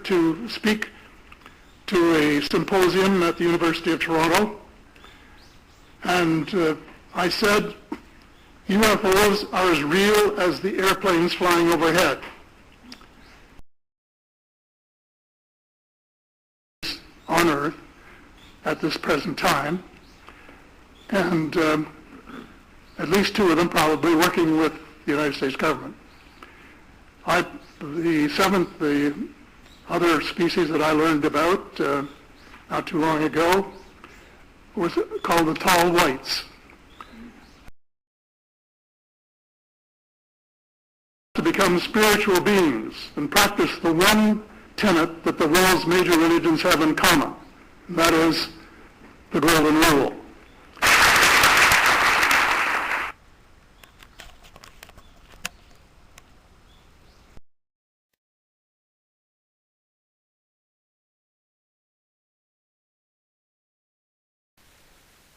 to speak to a symposium at the University of Toronto, and I said, UFOs are as real as the airplanes flying overhead. On Earth at this present time, and at least two of them probably working with the United States government. The other species that I learned about not too long ago was called the tall whites. To become spiritual beings and practice the one tenet that the world's major religions have in common, and that is the golden rule.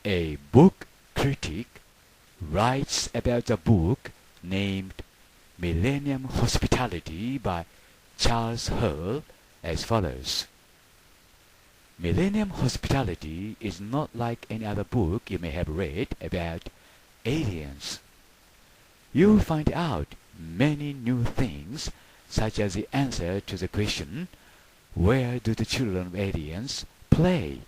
A book critic writes about a book named Millennium Hospitality by Charles Hall as follows. Millennium Hospitality is not like any other book you may have read about aliens. You will find out many new things, such as the answer to the question, where do the children of aliens play?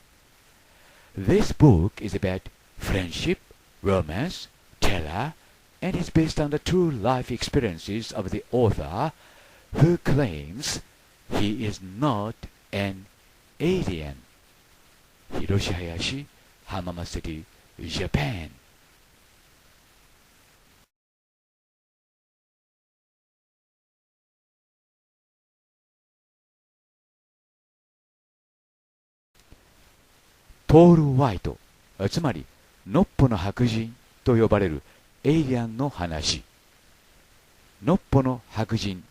This book is about friendship, romance, terror, and is based on the true life experiences of the author, who claims he is not an alien. HiroshiHayashi, Hamama City, Japan.トール・ホワイト、つまりノッポの白人と呼ばれるエイリアンの話。ノッポの白人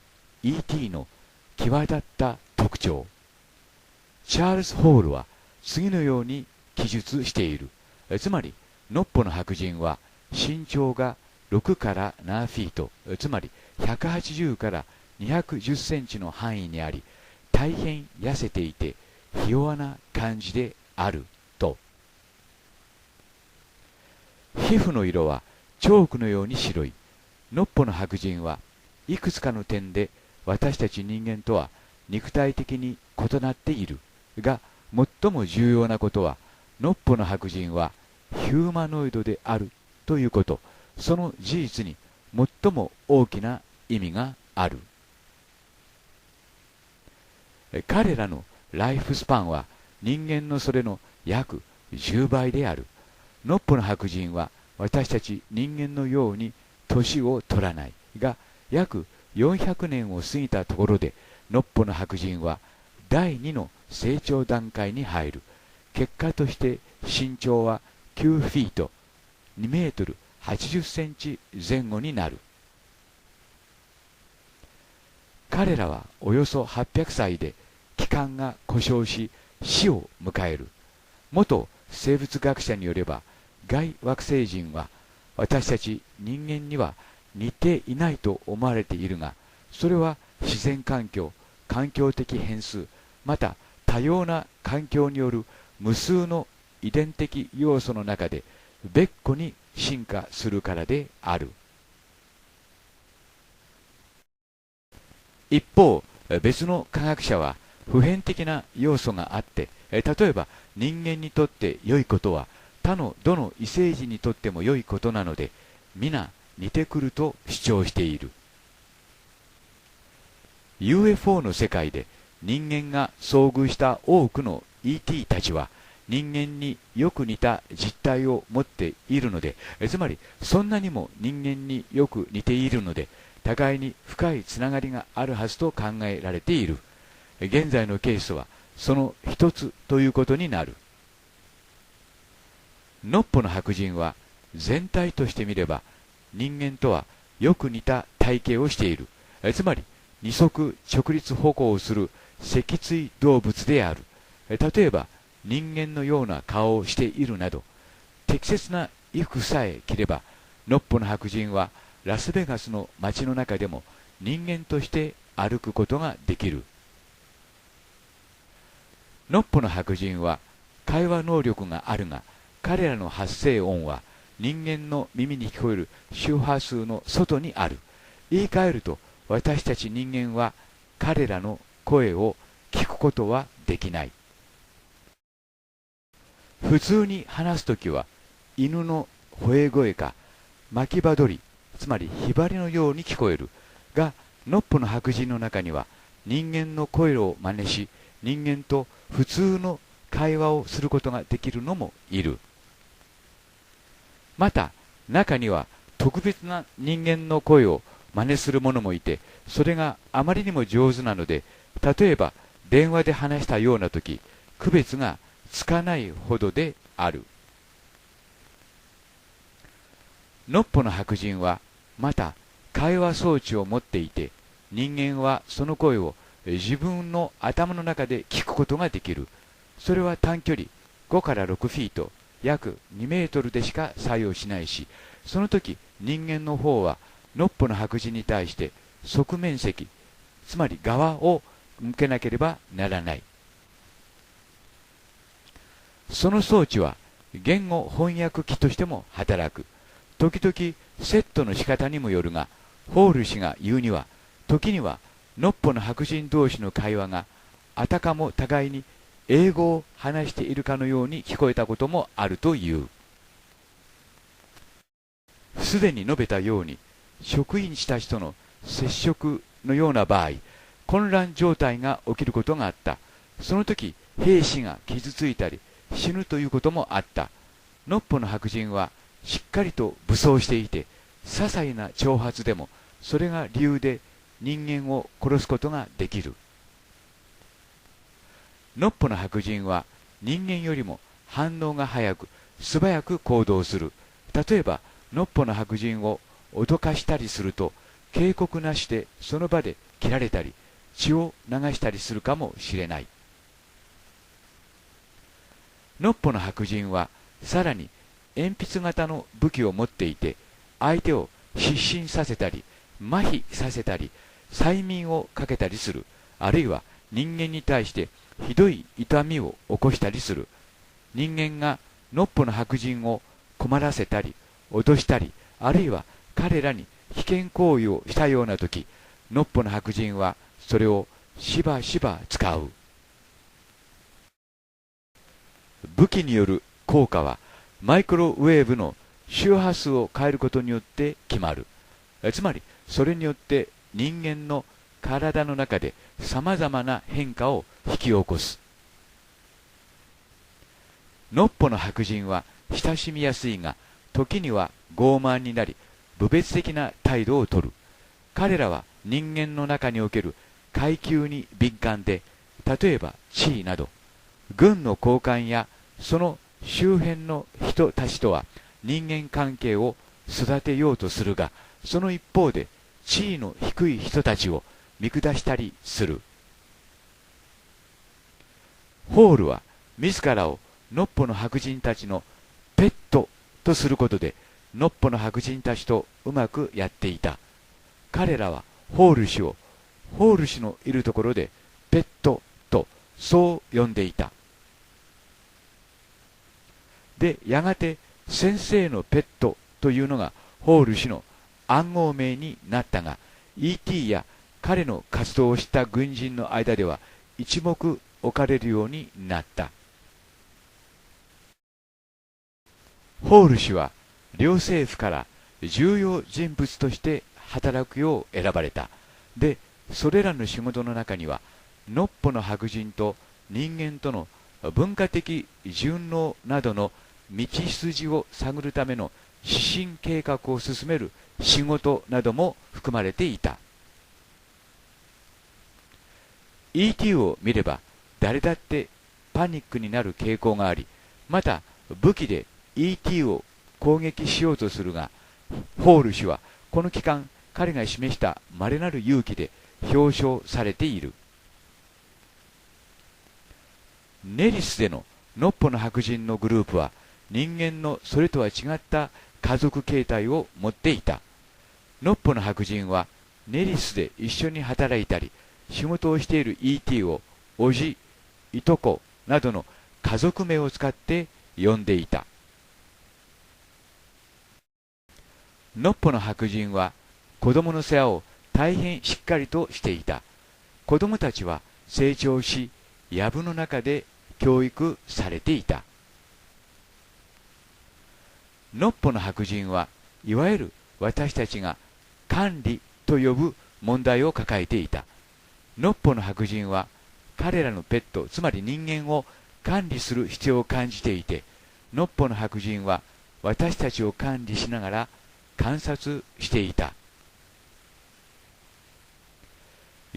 E.T. の際立った特徴。チャールズ・ホールは次のように記述している。つまりノッポの白人は身長が6から7フィート、つまり180から210センチの範囲にあり、大変痩せていてひ弱な感じであると。皮膚の色はチョークのように白い。ノッポの白人はいくつかの点で私たち人間とは肉体的に異なっているが、最も重要なことはノッポの白人はヒューマノイドであるということ。その事実に最も大きな意味がある。彼らのライフスパンは人間のそれの約10倍である。ノッポの白人は私たち人間のように年を取らないが、約400年を過ぎたところでノッポの白人は第2の成長段階に入る。結果として身長は9フィート、2メートル80センチ前後になる。彼らはおよそ800歳で器官が故障し死を迎える。元生物学者によれば、外惑星人は私たち人間には似ていないと思われているが、それは自然環境、環境的変数、また多様な環境による無数の遺伝的要素の中で別個に進化するからである。一方、別の科学者は普遍的な要素があって、例えば人間にとって良いことは他のどの異星人にとっても良いことなので、皆似てくると主張している。UFO の世界で人間が遭遇した多くの ET たちは人間によく似た実態を持っているので、つまりそんなにも人間によく似ているので、互いに深いつながりがあるはずと考えられている。現在のケースはその一つということになる。ノッポの白人は全体として見れば人間とはよく似た体型をしている。つまり二足直立歩行をする脊椎動物である。例えば人間のような顔をしているなど、適切な衣服さえ着ればノッポの白人はラスベガスの街の中でも人間として歩くことができる。のっぽの白人は会話能力があるが、彼らの発声音は人間の耳に聞こえる周波数の外にある。言い換えると、私たち人間は彼らの声を聞くことはできない。普通に話すときは犬の吠え声か巻き場鳥、つまりヒバリのように聞こえるが、のっぽの白人の中には人間の声を真似し、人間と普通の会話をすることができるのもいる。また中には特別な人間の声を真似する者もいて、それがあまりにも上手なので、例えば電話で話したようなとき区別がつかないほどである。のっぽの白人はまた会話装置を持っていて、人間はその声を自分の頭の中で聞くことができる。それは短距離5から6フィート、約2メートルでしか作用しないし、その時人間の方はのっぽの白人に対して側面積、つまり側を向けなければならない。その装置は言語翻訳機としても働く。時々セットの仕方にもよるが、ホール氏が言うには、時にはのっぽの白人同士の会話があたかも互いに英語を話しているかのように聞こえたこともあるという。すでに述べたように、職員たちとの接触のような場合、混乱状態が起きることがあった。その時兵士が傷ついたり死ぬということもあった。のっぽの白人はしっかりと武装していて、些細な挑発でもそれが理由で人間を殺すことができる。のっぽの白人は人間よりも反応が早く素早く行動する。例えばのっぽの白人を脅かしたりすると、警告なしでその場で切られたり血を流したりするかもしれない。のっぽの白人はさらに鉛筆型の武器を持っていて、相手を失神させたり麻痺させたり催眠をかけたりする。あるいは人間に対してひどい痛みを起こしたりする。人間がのっぽの白人を困らせたり脅したり、あるいは彼らに危険行為をしたようなとき、のっぽの白人はそれをしばしば使う。武器による効果はマイクロウェーブの周波数を変えることによって決まる。つまりそれによって人間の体の中でさまざまな変化を引き起こす。のっぽの白人は親しみやすいが、時には傲慢になり侮蔑的な態度をとる。彼らは人間の中における階級に敏感で、例えば地位など軍の高官やその周辺の人たちとは人間関係を育てようとするが、その一方で地位の低い人たちを見下したりする。ホールは自らをのっぽの白人たちのペットとすることで、のっぽの白人たちとうまくやっていた。彼らはホール氏をホール氏のいるところでペットとそう呼んでいた。で、やがて先生のペットというのがホール氏の暗号名になったが、 E.T. や彼の活動をした軍人の間では一目置かれるようになった。ホール氏は両政府から重要人物として働くよう選ばれた。で、それらの仕事の中にはのっぽの白人と人間との文化的順応などの道筋を探るための指針計画を進める仕事なども含まれていた。 E.T. を見れば誰だってパニックになる傾向があり、また武器で E.T. を攻撃しようとするが、ホール氏はこの期間彼が示した稀なる勇気で表彰されている。ネリスでののっぽの白人のグループは人間のそれとは違った家族形態を持っていた。のっぽの白人はネリスで一緒に働いたり仕事をしている E.T. をおじ、いとこ、などの家族名を使って呼んでいた。ノッポの白人は子供の世話を大変しっかりとしていた。子供たちは成長し、藪の中で教育されていた。ノッポの白人はいわゆる私たちが管理と呼ぶ問題を抱えていた。ノッポの白人は彼らのペット、つまり人間を管理する必要を感じていて、ノッポの白人は私たちを管理しながら観察していた。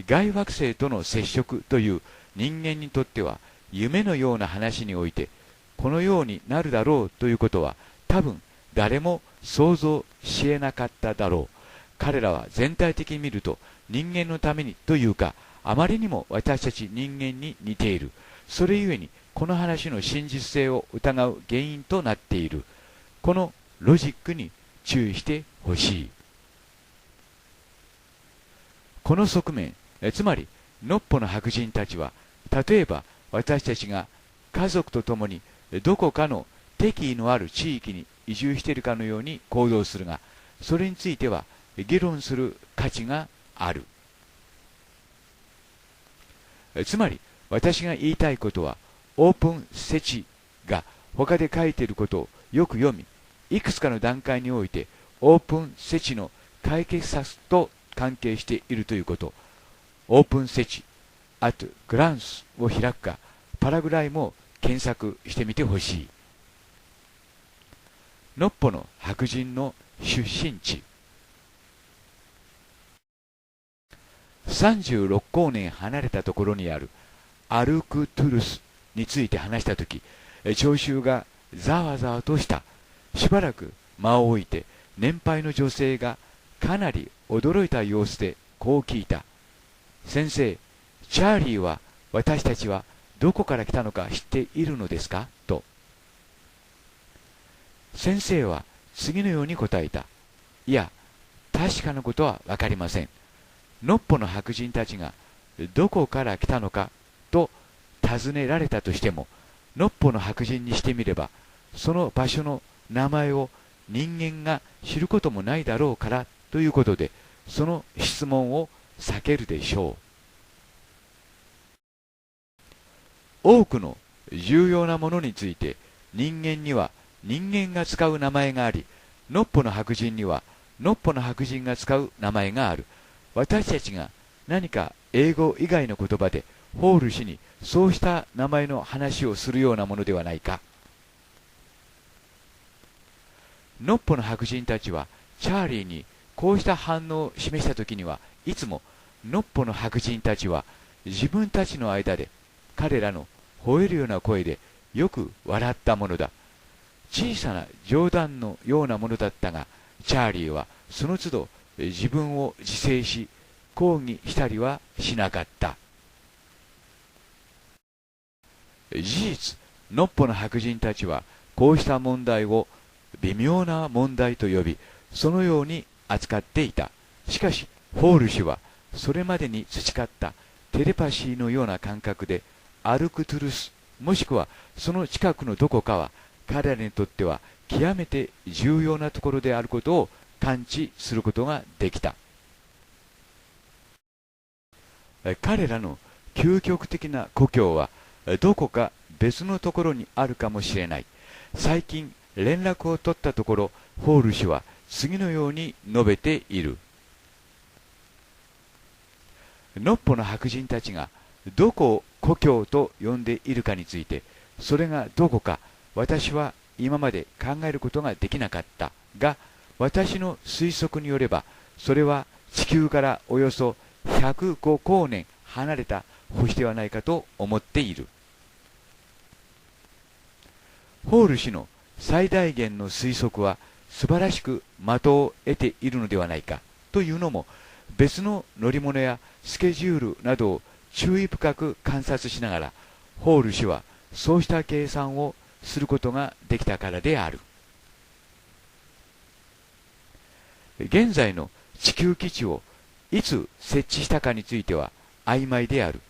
外惑星との接触という人間にとっては夢のような話において、このようになるだろうということは多分誰も想像し得なかっただろう。彼らは全体的に見ると人間のためにというか、あまりにも私たち人間に似ている。それゆえにこの話の真実性を疑う原因となっている。このロジックに注意してほしい。この側面、つまりノッポの白人たちは、例えば私たちが家族と共にどこかの敵意のある地域に移住しているかのように行動するが、それについては議論する価値がある。つまり私が言いたいことは、オープンセチが他で書いていることをよく読み、いくつかの段階においてオープンセチの解決策と関係しているということ。オープンセチ、あとグランスを開くか、パラグライも検索してみてほしい。ノッポの白人の出身地。36光年離れたところにあるアルクトゥルスについて話したとき、聴衆がざわざわとした。しばらく間を置いて、年配の女性がかなり驚いた様子でこう聞いた。先生、チャーリーは私たちはどこから来たのか知っているのですかと。先生は次のように答えた。いや、確かなことはわかりません。ノッポの白人たちがどこから来たのかと尋ねられたとしても、ノッポの白人にしてみれば、その場所の名前を人間が知ることもないだろうからということで、その質問を避けるでしょう。多くの重要なものについて、人間には人間が使う名前があり、ノッポの白人にはノッポの白人が使う名前がある。私たちが何か英語以外の言葉でホール氏にそうした名前の話をするようなものではないか。ノッポの白人たちはチャーリーにこうした反応を示したときには、いつもノッポの白人たちは自分たちの間で彼らの吠えるような声でよく笑ったものだ。小さな冗談のようなものだったが、チャーリーはその都度自分を自制し、抗議したりはしなかった。事実、ノッポの白人たちはこうした問題を微妙な問題と呼び、そのように扱っていた。しかしホール氏はそれまでに培ったテレパシーのような感覚で、アルクトゥルスもしくはその近くのどこかは彼らにとっては極めて重要なところであることを感知することができた。彼らの究極的な故郷はどこか別のところにあるかもしれない。最近連絡を取ったところ、ホール氏は次のように述べている。ノッポの白人たちがどこを故郷と呼んでいるかについて、それがどこか私は今まで考えることができなかったが、私の推測によれば、それは地球からおよそ105光年離れた星ではないかと思っている。ホール氏の最大限の推測は素晴らしく的を得ているのではないかというのも、別の乗り物やスケジュールなどを注意深く観察しながら、ホール氏はそうした計算をすることができたからである。現在の地球基地をいつ設置したかについては曖昧である。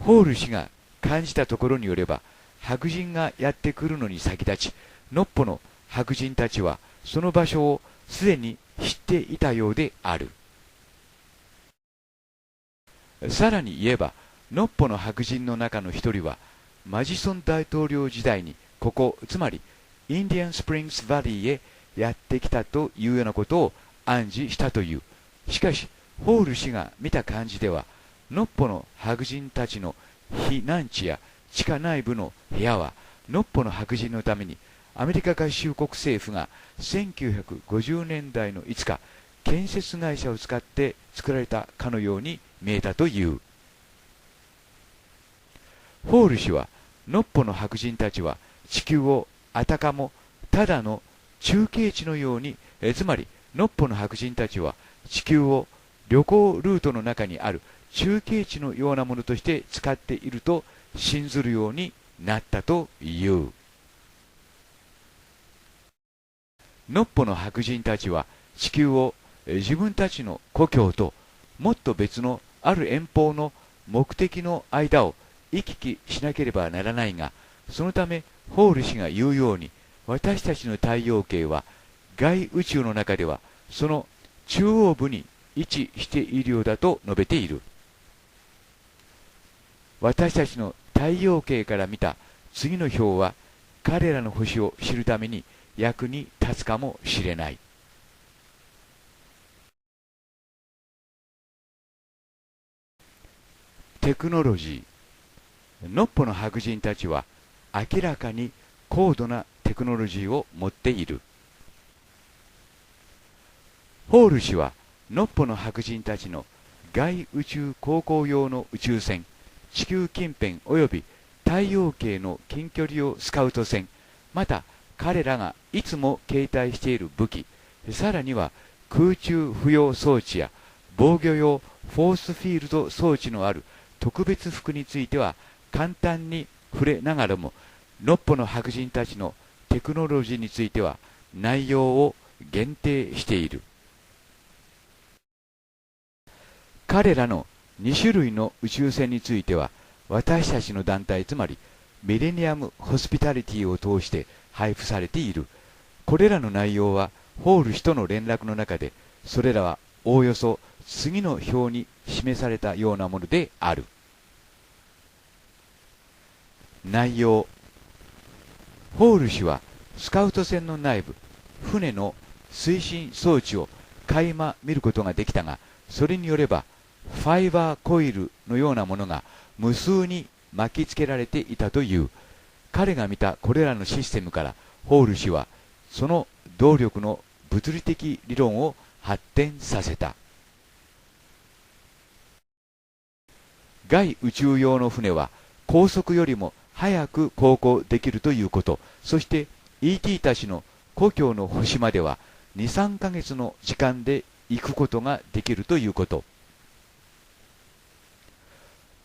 ホール氏が感じたところによれば、白人がやってくるのに先立ち、のっぽの白人たちはその場所をすでに知っていたようである。さらに言えば、のっぽの白人の中の一人は、マジソン大統領時代にここ、つまりインディアンスプリングスバリーへやってきたというようなことを暗示したという。しかし、ホール氏が見た感じでは、のっぽの白人たちの避難地や地下内部の部屋は、のっぽの白人のためにアメリカ合衆国政府が1950年代のいつか建設会社を使って作られたかのように見えたという。ホール氏は、のっぽの白人たちは地球をあたかもただの中継地のように、つまりのっぽの白人たちは地球を旅行ルートの中にある中継地のようなものとして使っていると信ずるようになったという。のっぽの白人たちは地球を自分たちの故郷ともっと別のある遠方の目的の間を行き来しなければならないが、そのためホール氏が言うように、私たちの太陽系は外宇宙の中ではその中央部に位置しているようだと述べている。私たちの太陽系から見た次の表は彼らの星を知るために役に立つかもしれない。テクノロジー。のっぽの白人たちは明らかに高度なテクノロジーを持っている。ホール氏はのっぽの白人たちの外宇宙航行用の宇宙船、地球近辺及び太陽系の近距離用スカウト船、また彼らがいつも携帯している武器、さらには空中浮揚装置や防御用フォースフィールド装置のある特別服については簡単に触れながらも、のっぽの白人たちのテクノロジーについては内容を限定している。彼らの2種類の宇宙船については、私たちの団体、つまりミレニアム・ホスピタリティを通して配布されている。これらの内容はホール氏との連絡の中で、それらはおおよそ次の表に示されたようなものである。内容。ホール氏はスカウト船の内部、船の推進装置を垣間見ることができたが、それによればファイバーコイルのようなものが無数に巻きつけられていたという。彼が見たこれらのシステムからホール氏はその動力の物理的理論を発展させた。外宇宙用の船は高速よりも早く航行できるということ、そして ET たちの故郷の星までは 2,3 ヶ月の時間で行くことができるということ。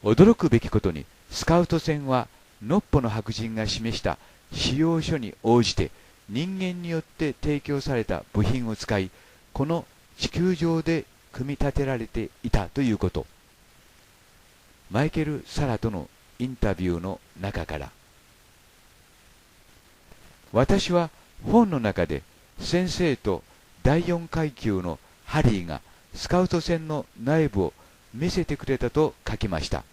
驚くべきことに、スカウト船はのっぽの白人が示した使用書に応じて人間によって提供された部品を使い、この地球上で組み立てられていたということ。マイケル・サラとのインタビューの中から、私は本の中で先生と第4階級のハリーがスカウト船の内部を見せてくれたと書きました。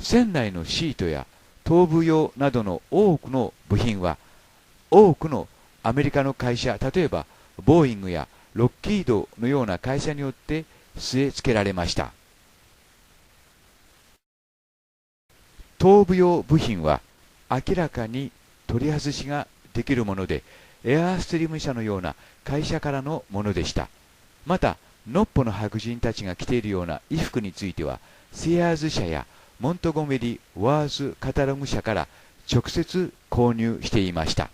船内のシートや頭部用などの多くの部品は多くのアメリカの会社、例えばボーイングやロッキードのような会社によって据え付けられました。頭部用部品は明らかに取り外しができるもので、エアーストリーム社のような会社からのものでした。またのっぽの白人たちが着ているような衣服についてはセアーズ社やモントゴメリ・ワーズ・カタログ社から直接購入していました。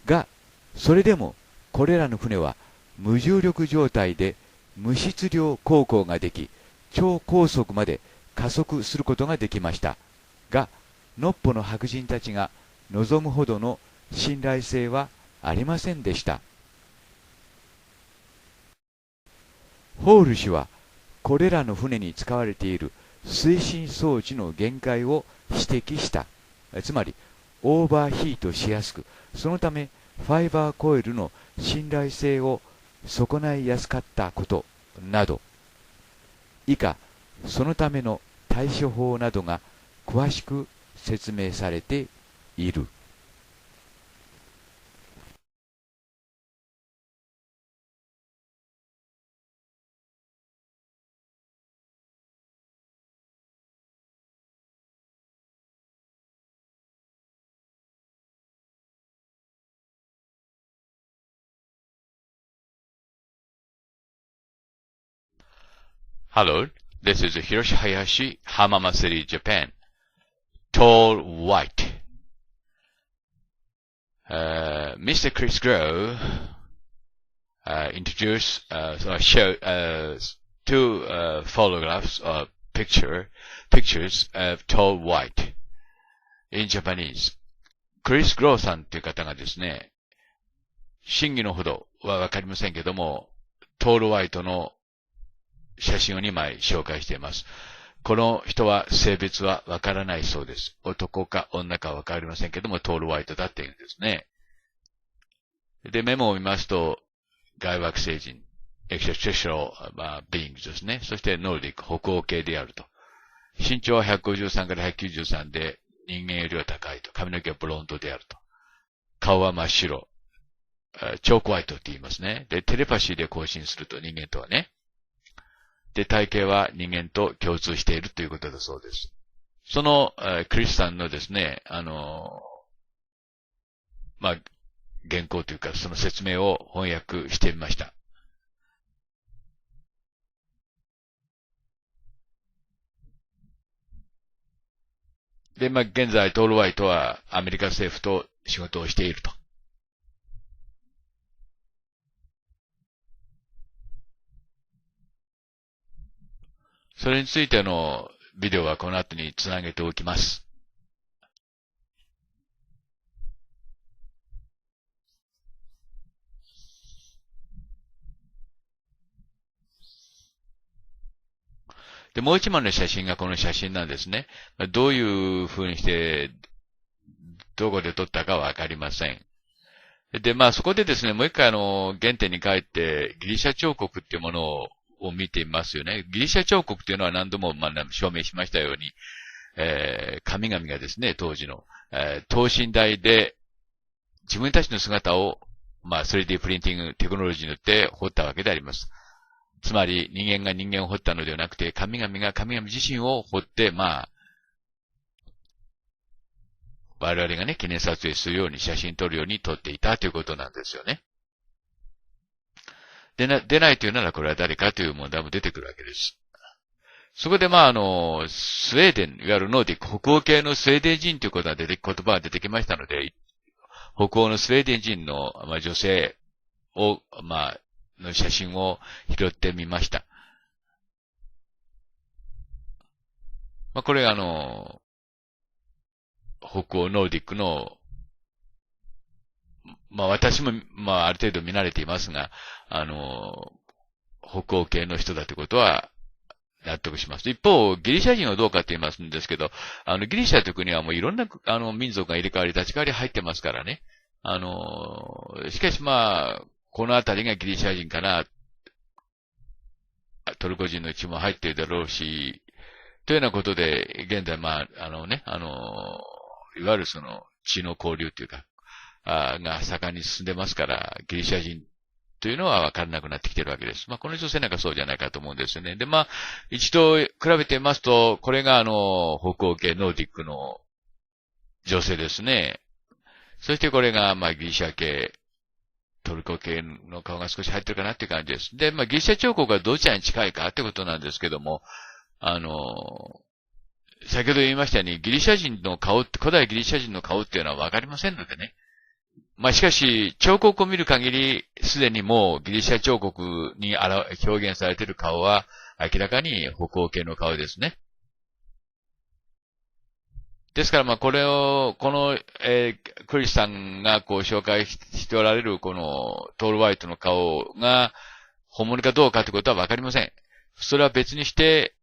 が、それでもこれらの船は無重力状態で無質量航行ができ、超高速まで加速することができました。が、のっぽの白人たちが望むほどの信頼性はありませんでした。ホール氏はこれらの船に使われている推進装置の限界を指摘した。つまり、オーバーヒートしやすく、そのため、ファイバーコイルの信頼性を損ないやすかったことなど、以下、そのための対処法などが詳しく説明されている。Hello, this is HiroshiHayashi, Hamama City, Japan. Tall white. Mr. Chris Grow introduced or showed two photographs or pictures of tall white in Japanese. Chris Grow さんという方がですね、真偽のほどはわかりませんけども、トールホワイトの写真を2枚紹介しています。この人は性別はわからないそうです。男か女かわかりませんけども、トールホワイトだっていうんですね。で、メモを見ますと、外惑星人、extraterrestrial beings ですね。そしてノルディック、北欧系であると。身長は153から193で、人間よりは高いと。髪の毛はブロンドであると。顔は真っ白。チョークホワイトって言いますね。で、テレパシーで交信すると人間とはね。で、体型は人間と共通しているということだそうです。その、クリスさんのですね、原稿というか、その説明を翻訳してみました。で、現在、トールホワイトはアメリカ政府と仕事をしていると。それについてのビデオはこの後につなげておきます。で、もう一枚の写真がこの写真なんですね。どういう風にして、どこで撮ったかわかりません。で、そこでですね、もう一回原点に帰って、ギリシャ彫刻っていうものを見ていますよね。ギリシャ彫刻っていうのは何度も証明しましたように、神々がですね、当時の、等身大で自分たちの姿を、3D プリンティングテクノロジーによって彫ったわけであります。つまり人間が人間を彫ったのではなくて、神々が神々自身を彫って、我々がね、記念撮影するように写真撮るように撮っていたということなんですよね。出ないというならこれは誰かという問題も出てくるわけです。そこでスウェーデン、いわゆるノーディック、北欧系のスウェーデン人という言葉が出てきましたので、北欧のスウェーデン人の、女性を、の写真を拾ってみました。これ北欧ノーディックの、私も、ある程度見慣れていますが、北欧系の人だということは、納得します。一方、ギリシャ人はどうかって言いますんですけど、ギリシャという国はもういろんな、民族が入れ替わり立ち替わり入ってますからね。しかしこのあたりがギリシャ人かな、トルコ人のうちも入っているだろうし、というようなことで、現在、いわゆるその、血の交流というか、が盛んに進んでますから、ギリシャ人というのは分からなくなってきているわけです。この女性なんかそうじゃないかと思うんですよね。で、一度比べてみますと、これが北欧系ノーディックの女性ですね。そしてこれが、ギリシャ系、トルコ系の顔が少し入ってるかなっていう感じです。で、ギリシャ彫刻がどちらに近いかってことなんですけども、先ほど言いましたように、ギリシャ人の顔、古代ギリシャ人の顔っていうのは分かりませんのでね。しかし、彫刻を見る限り、すでにもうギリシャ彫刻に表現されている顔は、明らかに北欧系の顔ですね。ですから、この、クリスさんが紹介しておられる、このトールホワイトの顔が、本物かどうかということはわかりません。それは別にして、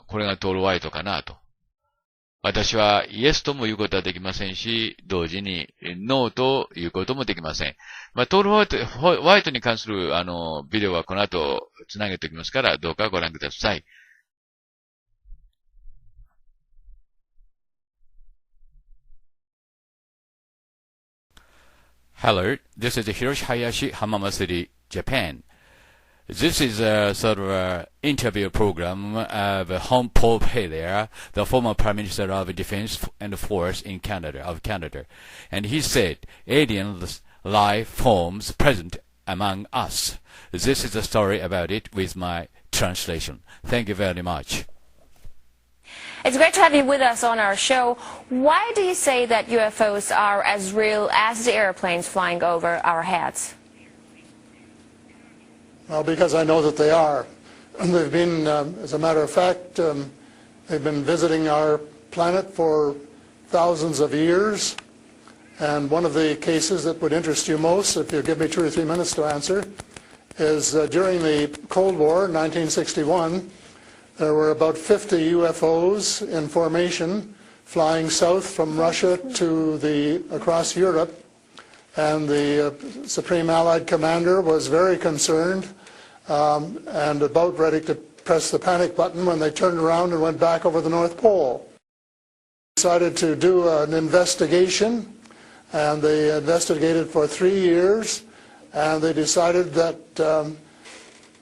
これがトールホワイトかなと。私はイエスとも言うことはできませんし、同時にノーと言うこともできません。トールホワイトに関するビデオはこの後つなげておきますから、どうかご覧ください。Hello, this is HiroshiHayashi, Hamamasuri, Japan. This is a sort of a interview program of Paul Hellyer, the former Prime Minister of Defense and Force in Canada. And he said, alien life forms present among us. This is a story about it with my translation. Thank you very much. It's great to have you with us on our show. Why do you say that UFOs are as real as the airplanes flying over our heads? Well, because I know that they are. They've been, as a matter of fact, they've been visiting our planet for thousands of years. And one of the cases that would interest you most, if you give me 2 or 3 minutes to answer, is during the Cold War, 1961, there were about 50 UFOs in formation flying south from Russia to across Europe. And the Supreme Allied Commander was very concerned and about ready to press the panic button when they turned around and went back over the North Pole. They decided to do an investigation, and they investigated for 3 years, and they decided that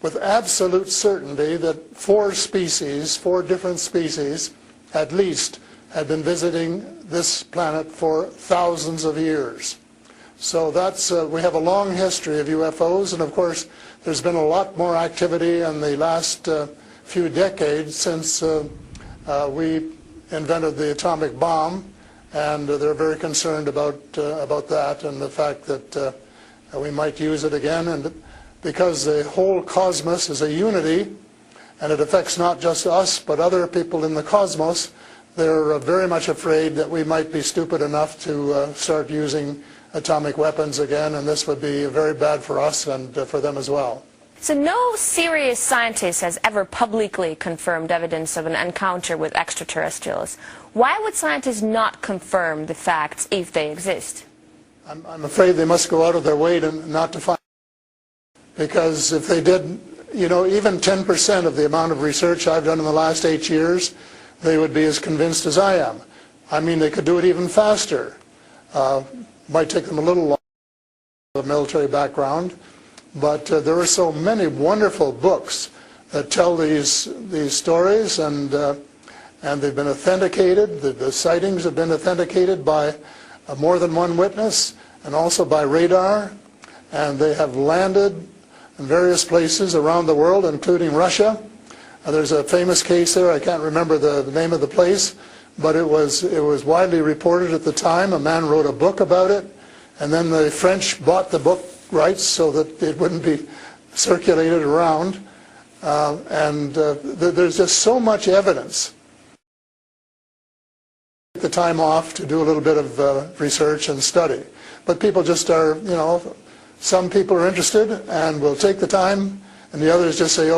with absolute certainty that 4 different species at least, had been visiting this planet for thousands of years. So we have a long history of UFOs, and of course there's been a lot more activity in the last few decades since we invented the atomic bomb, and they're very concerned about that and the fact that we might use it again. And because the whole cosmos is a unity, and it affects not just us but other people in the cosmos, they're very much afraid that we might be stupid enough to start using atomic weapons again, and this would be very bad for us and for them as well. So no serious scientist has ever publicly confirmed evidence of an encounter with extraterrestrials. Why would scientists not confirm the facts if they exist? I'm afraid they must go out of their way not to find, because if they did, even 10% of the amount of research I've done in the last 8 years, they would be as convinced as I am. I mean, they could do it even faster. Might take them a little longer, the military background, but there are so many wonderful books that tell these stories, and they've been authenticated. The sightings have been authenticated by more than one witness, and also by radar, and they have landed in various places around the world, including Russia. There's a famous case there. I can't remember the name of the place, but it was widely reported at the time. A man wrote a book about it, and then the French bought the book rights so that it wouldn't be circulated around. There's just so much evidence. Take the time off to do a little bit of research and study. But people just are, some people are interested and will take the time, and the others just say,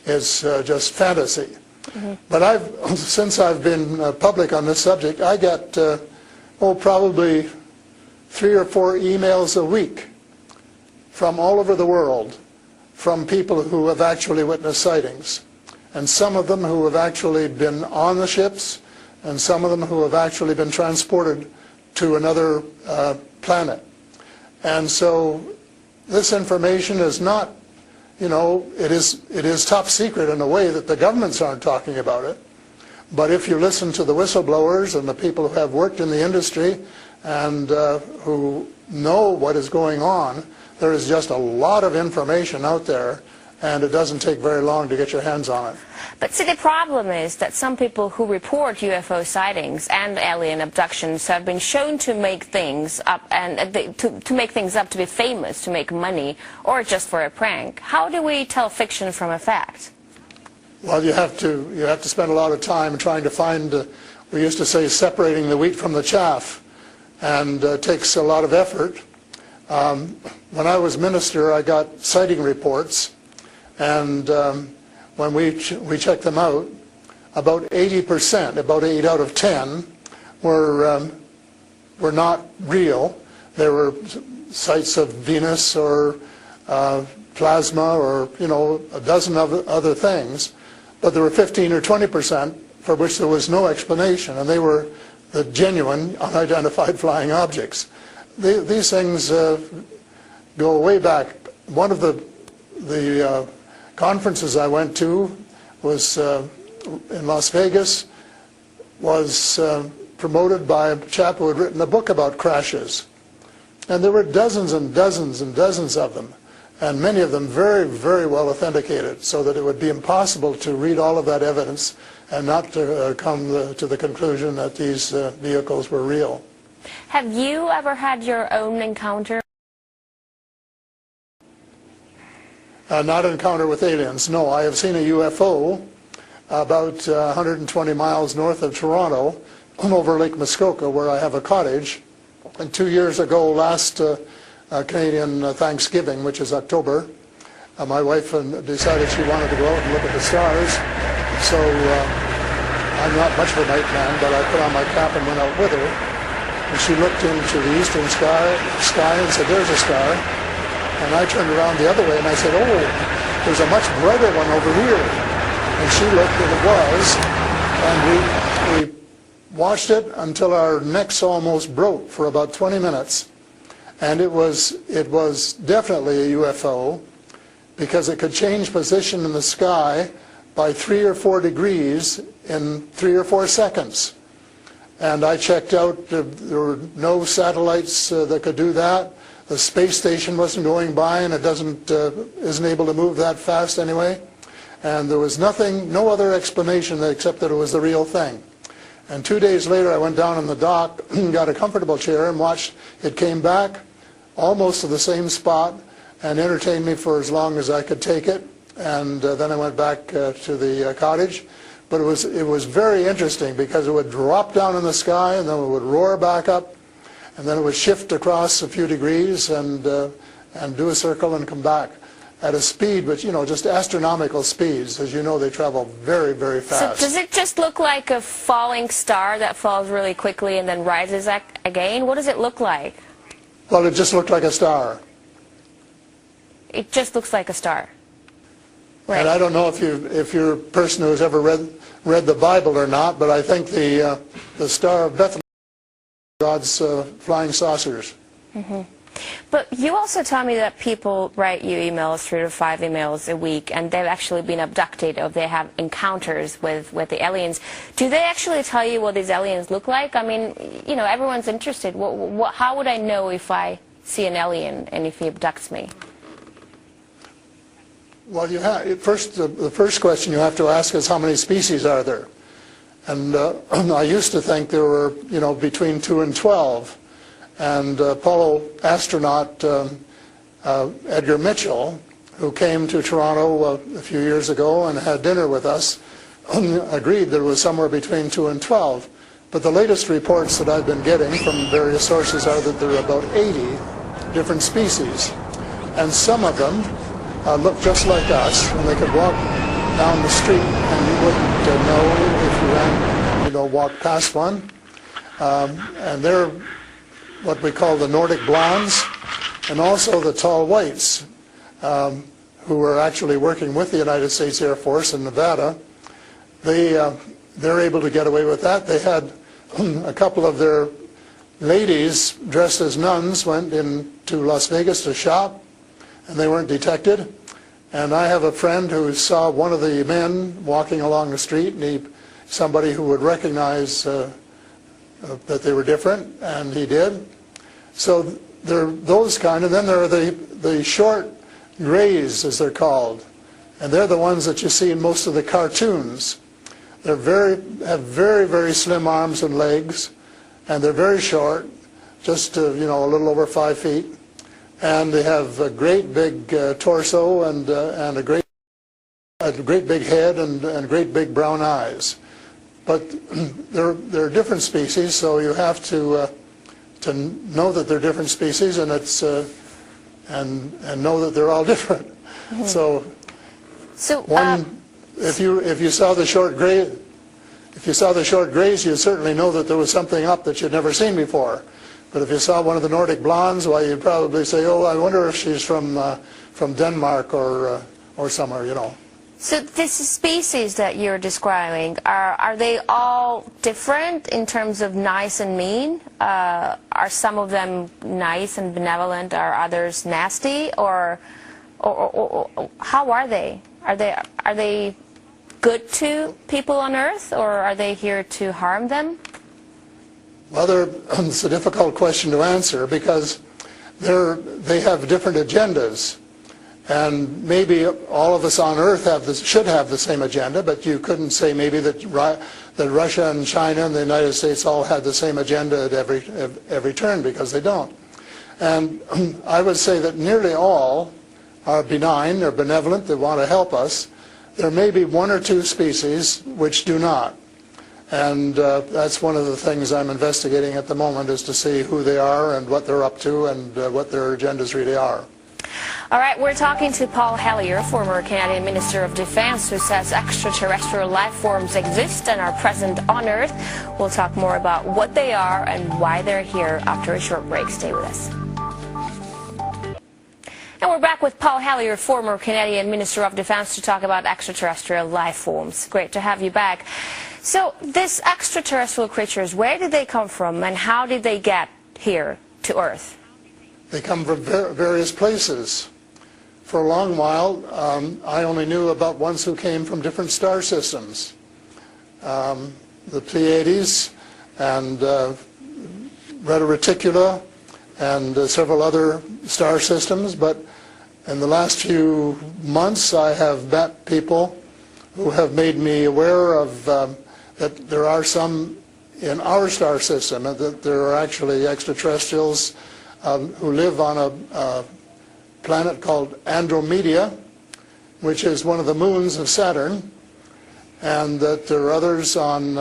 it's just fantasy. Mm-hmm. But since I've been public on this subject, I get probably 3 or 4 emails a week from all over the world, from people who have actually witnessed sightings, and some of them who have actually been on the ships, and some of them who have actually been transported to another planet. And so this information is not, it is top secret in a way that the governments aren't talking about it. But if you listen to the whistleblowers and the people who have worked in the industry and who know what is going on, there is just a lot of information out there, and it doesn't take very long to get your hands on it. But see, the problem is that some people who report UFO sightings and alien abductions have been shown to make things up, and to make things up to be famous, to make money, or just for a prank. How do we tell fiction from a fact? Well, you have to spend a lot of time trying to find, we used to say, separating the wheat from the chaff, and it takes a lot of effort. When I was minister, I got sighting reports, and when we checked them out, about 80%, about 8 out of 10, were not real. There were sights of Venus or plasma or, a dozen other things. But there were 15 or 20% for which there was no explanation, and they were the genuine, unidentified flying objects. These things go way back. One of the conferences I went to was in Las Vegas, was promoted by a chap who had written a book about crashes. And there were dozens and dozens and dozens of them, and many of them very, very well authenticated, so that it would be impossible to read all of that evidence and not to come to the conclusion that these vehicles were real. Have you ever had your own encounter? Not an encounter with aliens, no. I have seen a UFO about 120 miles north of Toronto over Lake Muskoka, where I have a cottage. And 2 years ago, last Canadian Thanksgiving, which is October, my wife decided she wanted to go out and look at the stars. So I'm not much of a night man, but I put on my cap and went out with her. And she looked into the eastern sky and said, "There's a star." And I turned around the other way and I said, "Oh, there's a much brighter one over here." And she looked and it was. And we watched it until our necks almost broke for about 20 minutes. And it was definitely a UFO, because it could change position in the sky by 3 or 4 degrees in 3 or 4 seconds. And I checked out, there were no satellites that could do that. The space station wasn't going by, and it isn't able to move that fast anyway. And there was no other explanation except that it was the real thing. And 2 days later, I went down on the dock, got a comfortable chair, and watched it came back almost to the same spot and entertained me for as long as I could take it. And then I went back to the cottage. But it was very interesting, because it would drop down in the sky and then it would roar back up, and then it would shift across a few degrees and do a circle and come back at a speed which, just astronomical speeds. As you know, they travel very, very fast. So does it just look like a falling star that falls really quickly and then rises again? What does it look like? Well, it just looked like a star. It just looks like a star. Right. And I don't know if you're a person who's ever read the Bible or not, but I think the Star of Bethlehem is God's flying saucers. Mm-hmm. But you also tell me that people write you emails, 3 to 5 emails a week, and they've actually been abducted, or they have encounters with the aliens. Do they actually tell you what these aliens look like? I mean, everyone's interested. How would I know if I see an alien and if he abducts me? Well, the first question you have to ask is, how many species are there? And I used to think there were, between 2 and 12. And Apollo astronaut Edgar Mitchell, who came to Toronto a few years ago and had dinner with us, agreed that it was somewhere between 2 and 12. But the latest reports that I've been getting from various sources are that there are about 80 different species. And some of them look just like us, and they could walk down the street and you wouldn't know if you walked past one. And they're what we call the Nordic blondes, and also the tall whites, who were actually working with the United States Air Force in Nevada. They're able to get away with that. They had a couple of their ladies dressed as nuns went into Las Vegas to shop, and they weren't detected. And I have a friend who saw one of the men walking along the street, and somebody who would recognize that they were different, and he did. So there are those kind, and then there are the short grays, as they're called, and they're the ones that you see in most of the cartoons. Have very, very slim arms and legs, and they're very short, just a little over 5 feet, and they have a great big torso and a great big head and great big brown eyes. But they're different species, so you have to know that they're different species, and and know that they're all different. Mm-hmm. So one if you saw the short gray, if you saw the short grays, you'd certainly know that there was something up that you'd never seen before. But if you saw one of the Nordic blondes, well, you'd probably say, "Oh, I wonder if she's from Denmark or somewhere," you know. So this species that you're describing, are they all different in terms of nice and mean? Are some of them nice and benevolent? Are others nasty? Or how are they? Are they good to people on Earth, or are they here to harm them? Well, it's a difficult question to answer because they have different agendas. And maybe all of us on Earth should have the same agenda, but you couldn't say maybe that Russia and China and the United States all had the same agenda at every turn, because they don't. And I would say that nearly all are benign, they're benevolent, they want to help us. There may be one or two species which do not. And that's one of the things I'm investigating at the moment, is to see who they are and what they're up to and what their agendas really are. All right, we're talking to Paul Hellyer, former Canadian Minister of Defense, who says extraterrestrial life forms exist and are present on Earth. We'll talk more about what they are and why they're here after a short break. Stay with us. And we're back with Paul Hellyer, former Canadian Minister of Defense, to talk about extraterrestrial life forms. Great to have you back. So these extraterrestrial creatures, where did they come from and how did they get here to Earth? They come from various places. For a long while, I only knew about ones who came from different star systems. The Pleiades and Reta Reticula and several other star systems, but in the last few months I have met people who have made me aware of that there are some in our star system, and that there are actually extraterrestrials who live on a planet called Andromeda, which is one of the moons of Saturn, and that there are others on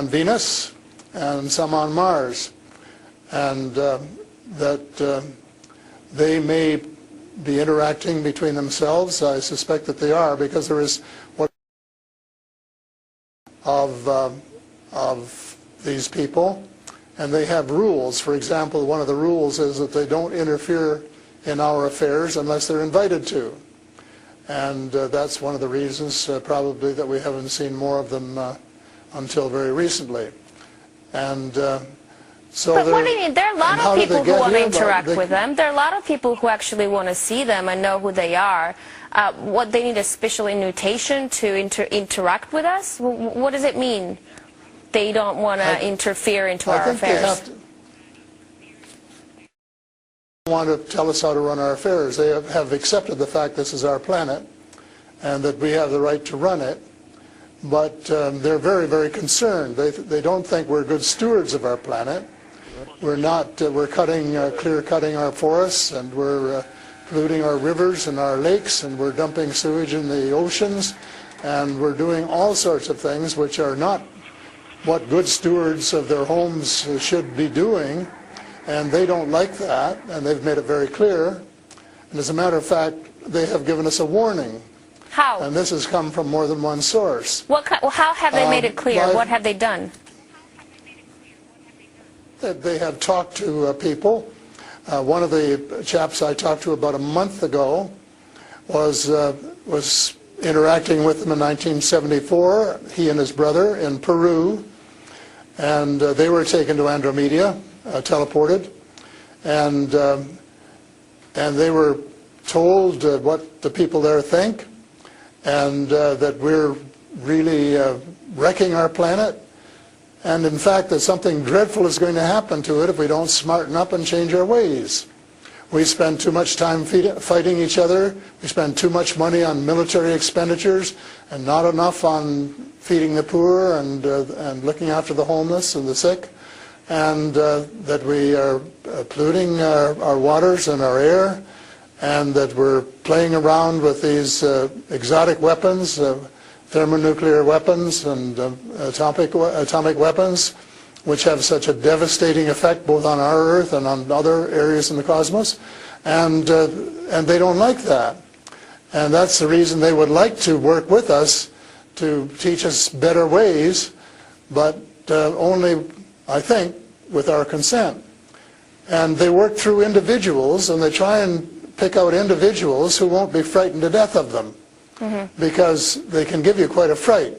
Venus and some on Mars, and that they may be interacting between themselves. I suspect that they are, because there is what of these people, and they have rules. For example, one of the rules is that they don't interfere in our affairs unless they're invited to. And that's one of the reasons probably that we haven't seen more of them until very recently. And so but what do you mean? There are a lot of people who want to interact with them. There are a lot of people who actually want to see them and know who they are. What, they need a special invitation to interact with us? What does it mean? They don't want to interfere into our affairs. They want to tell us how to run our affairs. They have accepted the fact this is our planet and that we have the right to run it, but they're very, very concerned. They don't think we're good stewards of our planet. We're not. We're clear-cutting our forests, and we're polluting our rivers and our lakes, and we're dumping sewage in the oceans, and we're doing all sorts of things which are not what good stewards of their homes should be doing. And they don't like that, and they've made it very clear. And as a matter of fact, they have given us a warning. How? And this has come from more than one source. How have they made it clear? What have they done? They have talked to people. One of the chaps I talked to about a month ago was interacting with them in 1974, he and his brother, in Peru. And they were taken to Andromeda. Teleported, and they were told what the people there think, and that we're really wrecking our planet, and in fact that something dreadful is going to happen to it if we don't smarten up and change our ways. We spend too much time fighting each other, we spend too much money on military expenditures, and not enough on feeding the poor and looking after the homeless and the sick. And that we are polluting our waters and our air, and that we're playing around with these exotic weapons, thermonuclear weapons and atomic weapons, which have such a devastating effect both on our Earth and on other areas in the cosmos, and they don't like that. And that's the reason they would like to work with us to teach us better ways, but only, I think, with our consent. And they work through individuals, and they try and pick out individuals who won't be frightened to death of them, because they can give you quite a fright.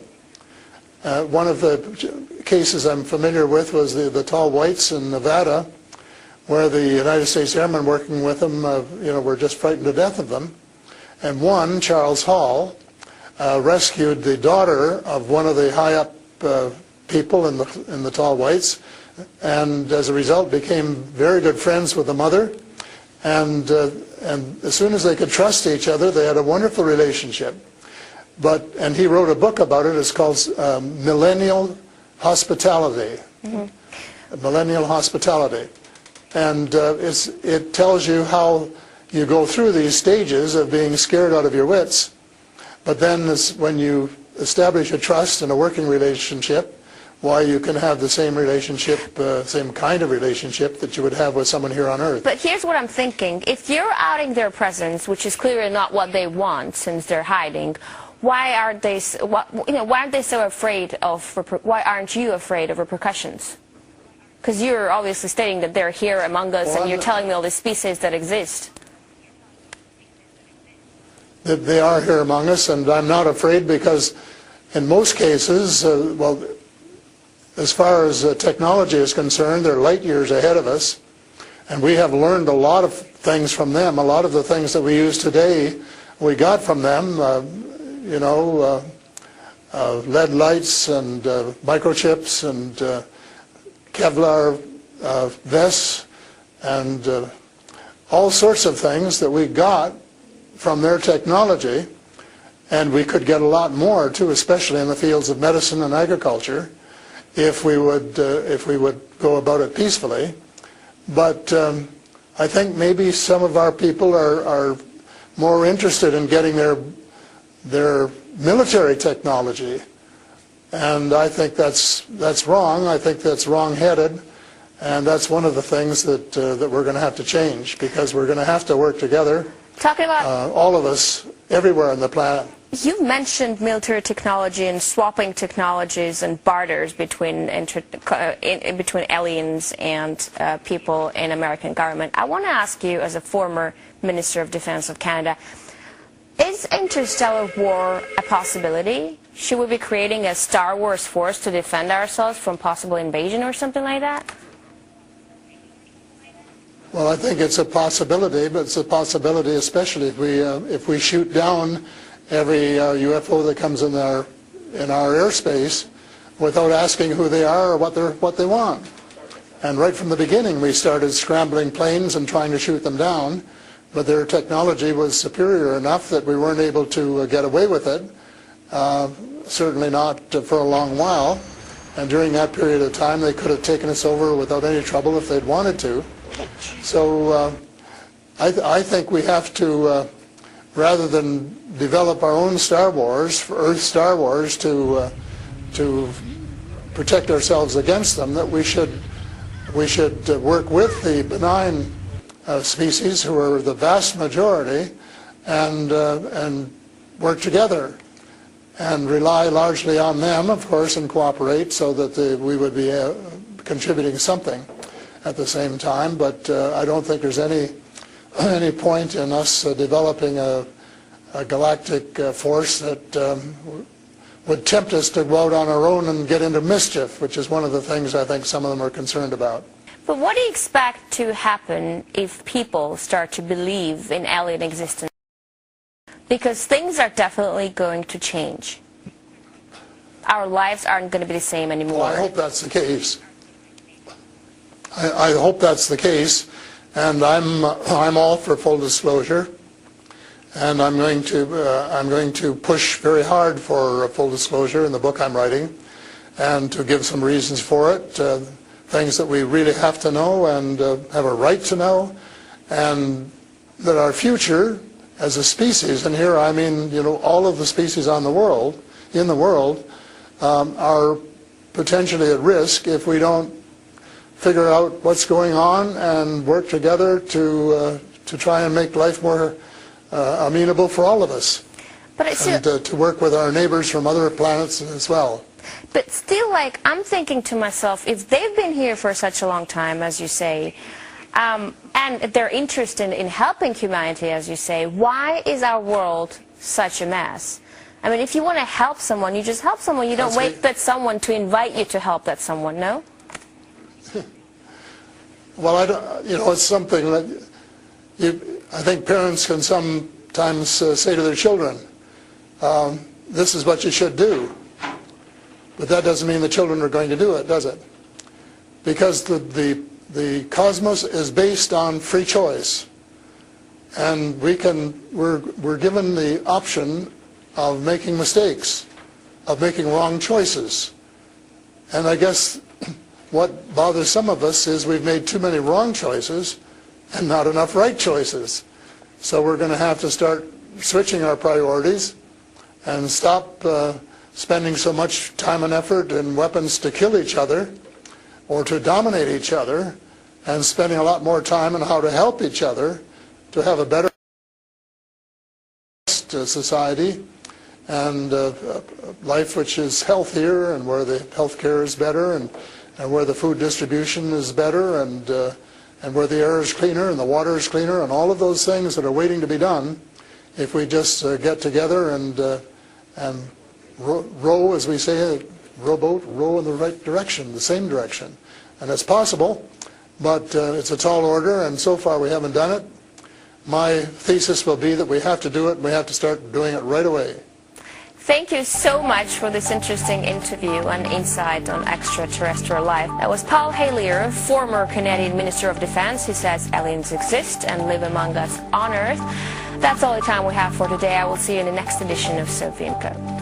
One of the cases I'm familiar with was the tall whites in Nevada, where the United States Airmen working with them, were just frightened to death of them. And one, Charles Hall, rescued the daughter of one of the high-up people in the tall whites, and as a result became very good friends with the mother. And as soon as they could trust each other, they had a wonderful relationship. And he wrote a book about it. It's called Millennial Hospitality. Millennial Hospitality. And it tells you how you go through these stages of being scared out of your wits. But then when you establish a trust and a working relationship, why you can have the same relationship, same kind of relationship that you would have with someone here on Earth. But here's what I'm thinking. If you're outing their presence, which is clearly not what they want since they're hiding, why aren't they so afraid of, why aren't you afraid of repercussions? Because you're obviously stating that they're here among us, and you're telling me all the species that exist. That they are here among us, and I'm not afraid, because in most cases, as far as technology is concerned, they're light years ahead of us, and we have learned a lot of things from them. A lot of the things that we use today, we got from them, lead lights and microchips and Kevlar vests and all sorts of things that we got from their technology, and we could get a lot more too, especially in the fields of medicine and agriculture, if we would go about it peacefully. But I think maybe some of our people are more interested in getting their military technology, and I think that's wrong. I think that's wrong-headed, and that's one of the things that we're going to have to change, because we're going to have to work together. Talking about all of us, everywhere on the planet. You mentioned military technology and swapping technologies and barters between aliens and people in American government. I want to ask you, as a former Minister of Defense of Canada, is interstellar war a possibility? Should we be creating a Star Wars force to defend ourselves from possible invasion or something like that? Well, I think it's a possibility, but it's a possibility especially if we shoot down every UFO that comes in our airspace without asking who they are or what they want. And right from the beginning, we started scrambling planes and trying to shoot them down, but their technology was superior enough that we weren't able to get away with it. Certainly not for a long while. And during that period of time, they could have taken us over without any trouble if they'd wanted to. So I think we have to, rather than develop our own Star Wars, Earth Star Wars, to protect ourselves against them, that we should work with the benign species, who are the vast majority, and work together and rely largely on them, of course, and cooperate so that we would be contributing something at the same time. But I don't think there's any point in us developing a galactic force that would tempt us to go out on our own and get into mischief, which is one of the things I think some of them are concerned about. But what do you expect to happen if people start to believe in alien existence? Because things are definitely going to change. Our lives aren't going to be the same anymore. Well, I hope that's the case. I hope that's the case, and I'm all for full disclosure, and I'm going to push very hard for full disclosure in the book I'm writing, and to give some reasons for it, things that we really have to know and have a right to know, and that our future as a species, and here I mean all of the species in the world, are potentially at risk if we don't figure out what's going on and work together to try and make life more amenable for all of us. But it's And to work with our neighbors from other planets as well. But still, like, I'm thinking to myself, if they've been here for such a long time, as you say, and they're interested in helping humanity, as you say, why is our world such a mess? I mean, if you want to help someone, you just help someone. You don't wait for someone to invite you to help that someone, no? Well, I don't, you know, it's something that I think parents can sometimes say to their children, this is what you should do. But that doesn't mean the children are going to do it, does it? Because the cosmos is based on free choice. And we're given the option of making mistakes, of making wrong choices. And I guess what bothers some of us is we've made too many wrong choices and not enough right choices. So we're going to have to start switching our priorities and stop spending so much time and effort and weapons to kill each other or to dominate each other, and spending a lot more time on how to help each other to have a better society and life which is healthier, and where the health care is better, and where the food distribution is better, and where the air is cleaner and the water is cleaner, and all of those things that are waiting to be done if we just get together and row, as we say, rowboat, row in the right direction, the same direction. And it's possible, but it's a tall order, and so far we haven't done it. My thesis will be that we have to do it, and we have to start doing it right away. Thank you so much for this interesting interview and insight on extraterrestrial life. That was Paul Hellyer, former Canadian Minister of Defense, who says aliens exist and live among us on Earth. That's all the time we have for today. I will see you in the next edition of Sophie & Co.